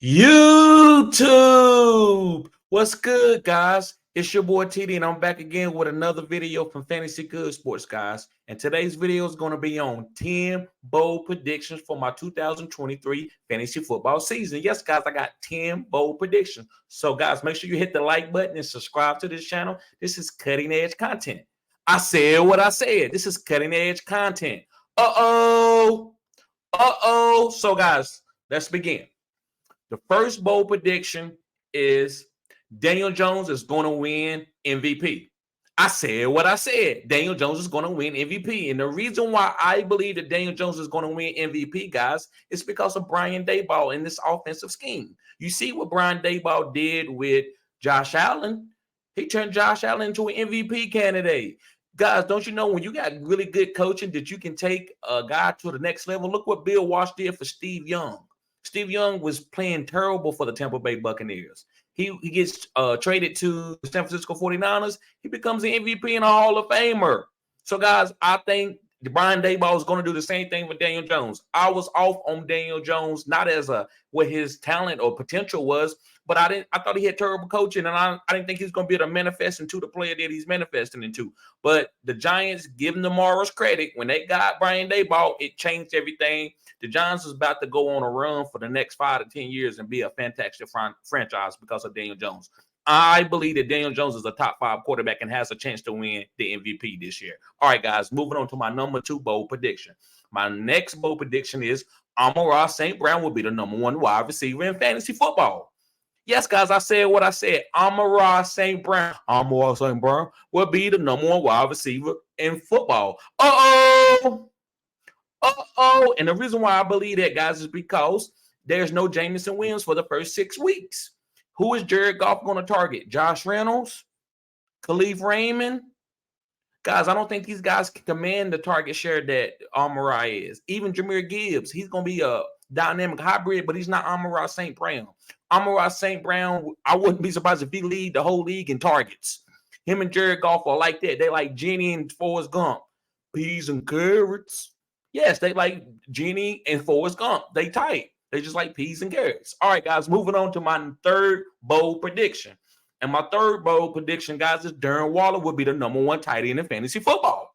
YouTube. What's good, guys? It's your boy TD, and I'm back again with another video from Fantasy Good Sports, guys. And today's video is going to be on 10 bold predictions for my 2023 fantasy football season. Yes, guys, I got 10 bold predictions. So, guys, make sure you hit the like button and subscribe to this channel. This is cutting edge content. I said what I said. This is cutting edge content. So, guys, let's begin. The first bold prediction is Daniel Jones is going to win MVP. I said what I said. Daniel Jones is going to win MVP. And the reason why I believe that Daniel Jones is going to win MVP, guys, is because of Brian Daboll in this offensive scheme. You see what Brian Daboll did with Josh Allen? He turned Josh Allen into an MVP candidate. Guys, don't you know when you got really good coaching that you can take a guy to the next level? Look what Bill Walsh did for Steve Young. Steve Young was playing terrible for the Tampa Bay Buccaneers. He gets traded to the San Francisco 49ers. He becomes an MVP and a Hall of Famer. So, guys, I think Brian Daboll is going to do the same thing with Daniel Jones. I was off on Daniel Jones, not as what his talent or potential was, but I thought he had terrible coaching, and I didn't think he's going to be able to manifest into the player that he's manifesting into. But the Giants, giving the Morris credit, when they got Brian Daboll, it changed everything. The Giants is about to go on a run for the next 5 to 10 years and be a fantastic franchise because of Daniel Jones. I believe that Daniel Jones is a top 5 quarterback and has a chance to win the MVP this year. All right, guys, moving on to my number 2 bold prediction. My next bold prediction is Amon-Ra St. Brown will be the number 1 wide receiver in fantasy football. Yes, guys, I said what I said. Amon-Ra St. Brown. Amon-Ra St. Brown will be the number 1 wide receiver in football. And the reason why I believe that, guys, is because there's no Jameson Williams for the first 6 weeks. Who is Jared Goff going to target? Josh Reynolds? Khalif Raymond? Guys, I don't think these guys can command the target share that Amon-Ra is. Even Jahmyr Gibbs, he's going to be a dynamic hybrid, but he's not Amon-Ra St. Brown. Amon-Ra St. Brown, I wouldn't be surprised if he lead the whole league in targets. Him and Jared Goff are like that. They like Jenny and Forrest Gump. Peas and carrots. Yes, they like Jenny and Forrest Gump. They tight. They just like peas and carrots. All right, guys, moving on to my third bold prediction. And my third bold prediction, guys, is Darren Waller will be the number 1 tight end in fantasy football.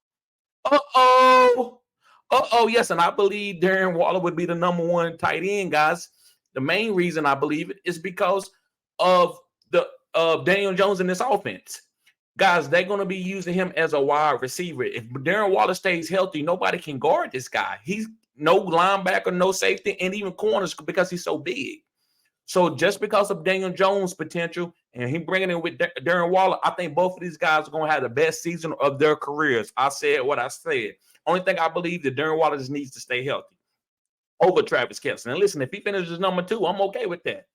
Yes, and I believe Darren Waller would be the number 1 tight end, guys. The main reason I believe it is because of Daniel Jones in this offense. Guys, they're going to be using him as a wide receiver. If Darren Waller stays healthy, nobody can guard this guy. He's no linebacker, no safety, and even corners because he's so big. So just because of Daniel Jones' potential and him bringing in with Darren Waller, I think both of these guys are going to have the best season of their careers. I said what I said. Only thing I believe that Darren Waller just needs to stay healthy over Travis Kelce. And listen, if he finishes number 2, I'm okay with that.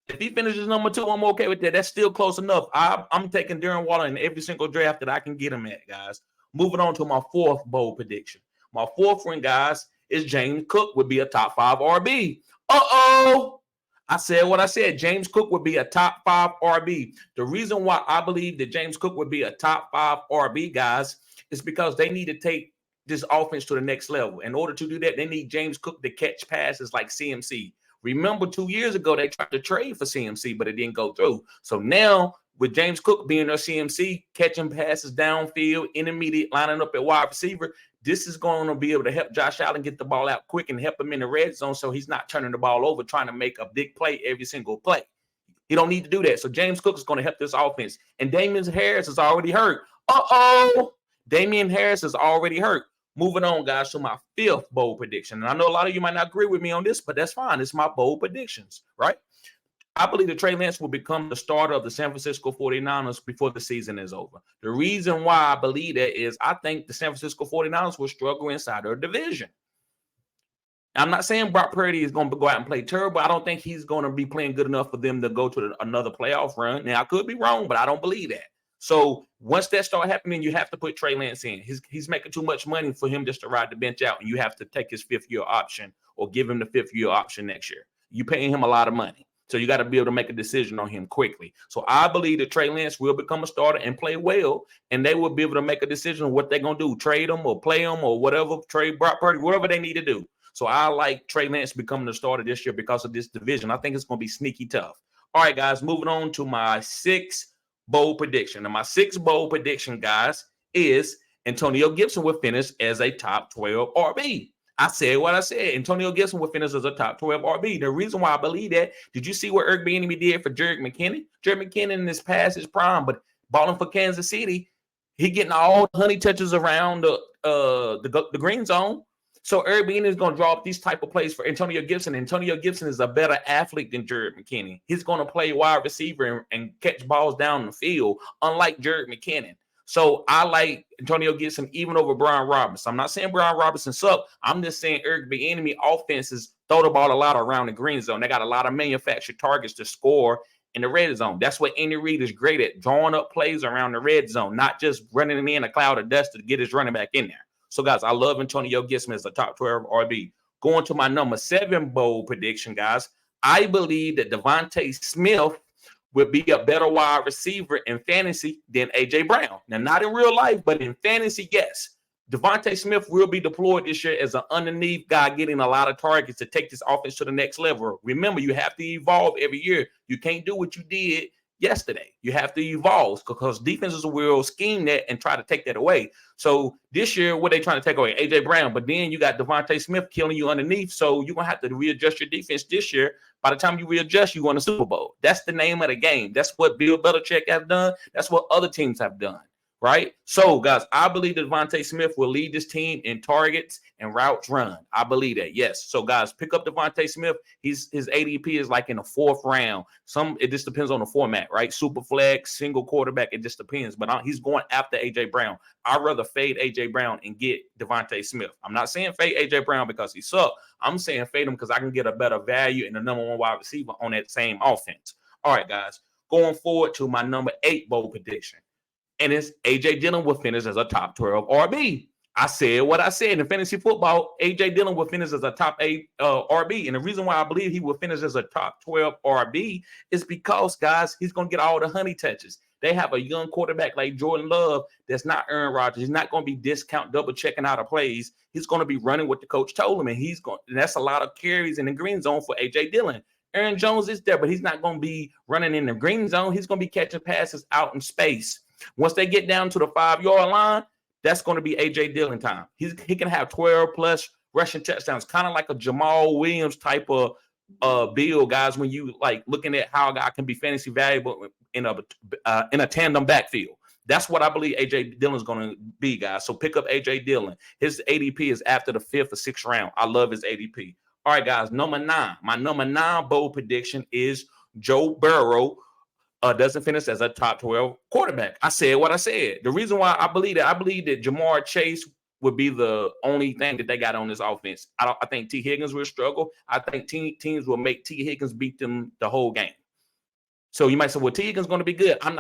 If he finishes number 2, I'm okay with that. That's still close enough. I'm taking Darren Waller in every single draft that I can get him at, guys. Moving on to my 4th bold prediction. My 4th one, guys, is James Cook would be a top 5 RB. I said what I said. James Cook would be a top 5 RB. The reason why I believe that James Cook would be a top 5 RB, guys, is because they need to take this offense to the next level. In order to do that, they need James Cook to catch passes like CMC. Remember 2 years ago, they tried to trade for CMC, but it didn't go through. So now, with James Cook being their CMC, catching passes downfield, intermediate, lining up at wide receiver, this is going to be able to help Josh Allen get the ball out quick and help him in the red zone so he's not turning the ball over, trying to make a big play every single play. He don't need to do that. So James Cook is going to help this offense. And Damian Harris is already hurt. Damian Harris is already hurt. Moving on, guys, to my 5th bold prediction. And I know a lot of you might not agree with me on this, but that's fine. It's my bold predictions, right? I believe that Trey Lance will become the starter of the San Francisco 49ers before the season is over. The reason why I believe that is I think the San Francisco 49ers will struggle inside their division. I'm not saying Brock Purdy is going to go out and play terrible. I don't think he's going to be playing good enough for them to go to another playoff run. Now, I could be wrong, but I don't believe that. So once that starts happening, you have to put Trey Lance in. He's making too much money for him just to ride the bench out, and you have to take his 5th-year option or give him the 5th-year option next year. You're paying him a lot of money. So you got to be able to make a decision on him quickly. So I believe that Trey Lance will become a starter and play well, and they will be able to make a decision on what they're going to do, trade him or play him or whatever, trade Brock Purdy, whatever they need to do. So I like Trey Lance becoming the starter this year because of this division. I think it's going to be sneaky tough. All right, guys, moving on to my 6th bold prediction. And my 6th bold prediction, guys, is Antonio Gibson will finish as a top 12 RB. I said what I said. Antonio Gibson will finish as a top 12 RB. The reason why I believe that, did you see what Eric Bieniemy did for Jerick McKinnon? Jerick McKinnon is past his prime, but balling for Kansas City, he getting all the honey touches around the green zone. So Eric Bieniemy is going to draw up these type of plays for Antonio Gibson. Antonio Gibson is a better athlete than Jerick McKinnon. He's going to play wide receiver and catch balls down the field, unlike Jerick McKinnon. So I like Antonio Gibson even over Brian Robinson. I'm not saying Brian Robinson sucked. I'm just saying Eric Bieniemy offenses throw the ball a lot around the green zone. They got a lot of manufactured targets to score in the red zone. That's what Andy Reid is great at, drawing up plays around the red zone, not just running in a cloud of dust to get his running back in there. So, guys, I love Antonio Gibson as a top 12 RB. Going to my number 7 bold prediction, guys. I believe that Devontae Smith will be a better wide receiver in fantasy than A.J. Brown. Now, not in real life, but in fantasy, yes. Devontae Smith will be deployed this year as an underneath guy getting a lot of targets to take this offense to the next level. Remember, you have to evolve every year. You can't do what you did yesterday. You have to evolve because defenses will scheme that and try to take that away. So this year, what they trying to take away? A.J. Brown. But then you got Devontae Smith killing you underneath. So you're going to have to readjust your defense this year. By the time you readjust, you win a Super Bowl. That's the name of the game. That's what Bill Belichick has done. That's what other teams have done. Right? So, guys, I believe that Devontae Smith will lead this team in targets and routes run. I believe that, yes. So, guys, pick up Devontae Smith. His ADP is like in the 4th round. It just depends on the format, right? Super flex, single quarterback, it just depends. But he's going after A.J. Brown. I'd rather fade A.J. Brown and get Devontae Smith. I'm not saying fade A.J. Brown because he sucked. I'm saying fade him because I can get a better value in the number 1 wide receiver on that same offense. All right, guys, going forward to my number 8 bold prediction. And it's A.J. Dillon will finish as a top 12 RB. I said what I said in fantasy football. A.J. Dillon will finish as a top 8 RB. And the reason why I believe he will finish as a top 12 RB is because, guys, he's going to get all the honey touches. They have a young quarterback like Jordan Love that's not Aaron Rodgers. He's not going to be discount double checking out of plays. He's going to be running what the coach told him. And that's a lot of carries in the green zone for A.J. Dillon. Aaron Jones is there, but he's not going to be running in the green zone. He's going to be catching passes out in space. Once they get down to the 5-yard line, that's going to be A.J. Dillon time. He can have 12-plus rushing touchdowns, kind of like a Jamal Williams type of build, guys, when you like looking at how a guy can be fantasy valuable in a tandem backfield. That's what I believe A.J. Dillon is going to be, guys. So pick up A.J. Dillon. His ADP is after the 5th or 6th round. I love his ADP. All right, guys, number 9. My number 9 bold prediction is Joe Burrow doesn't finish as a top 12 quarterback. I said what I said. The reason why I believe that Jamar Chase would be the only thing that they got on this offense. I think T. Higgins will struggle. I think teams will make T. Higgins beat them the whole game. So you might say, well, T. Higgins is going to be good. I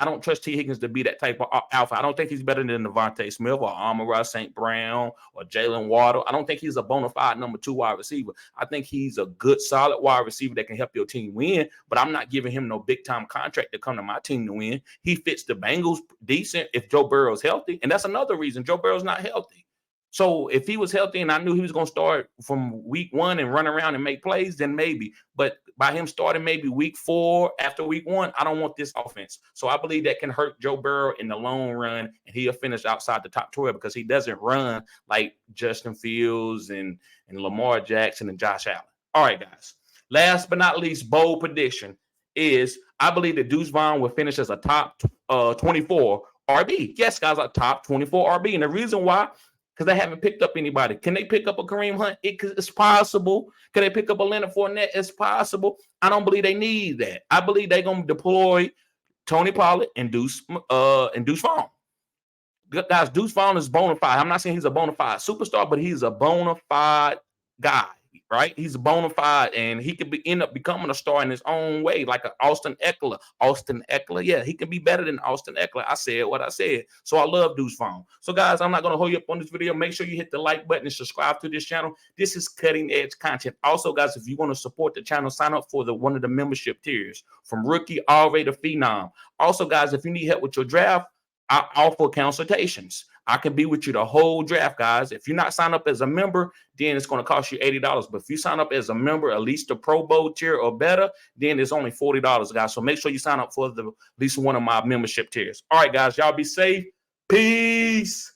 don't trust T. Higgins to be that type of alpha. I don't think he's better than Devontae Smith or Amon-Ra St. Brown or Jalen Waddle. I don't think he's a bona fide number 2 wide receiver. I think he's a good, solid wide receiver that can help your team win, but I'm not giving him no big-time contract to come to my team to win. He fits the Bengals decent if Joe Burrow's healthy, and that's another reason Joe Burrow's not healthy. So if he was healthy and I knew he was going to start from week 1 and run around and make plays, then maybe. But by him starting maybe week 4 after week 1, I don't want this offense. So I believe that can hurt Joe Burrow in the long run, and he'll finish outside the top 12 because he doesn't run like Justin Fields and Lamar Jackson and Josh Allen. All right, guys. Last but not least, bold prediction is I believe that Deuce Vaughn will finish as a top 24 RB. Yes, guys, a top 24 RB. And the reason why, because they haven't picked up anybody. Can they pick up a Kareem Hunt? It's possible. Can they pick up a Leonard Fournette? It's possible. I don't believe they need that. I believe they're going to deploy Tony Pollard and Deuce Vaughn. Guys, Deuce Vaughn is bona fide. I'm not saying he's a bona fide superstar, but he's a bona fide guy, right? He's a bona fide, and he could end up becoming a star in his own way, like an Austin Eckler. Austin Eckler, yeah, he can be better than Austin Eckler. I said what I said. So I love Deuce Vaughn. So, guys, I'm not going to hold you up on this video. Make sure you hit the like button and subscribe to this channel. This is cutting-edge content. Also, guys, if you want to support the channel, sign up for one of the membership tiers, from rookie all the way to phenom. Also, guys, if you need help with your draft, I offer consultations. I can be with you the whole draft, guys. If you're not signed up as a member, then it's going to cost you $80. But if you sign up as a member, at least the Pro Bowl tier or better, then it's only $40, guys. So make sure you sign up for at least one of my membership tiers. All right, guys, y'all be safe. Peace.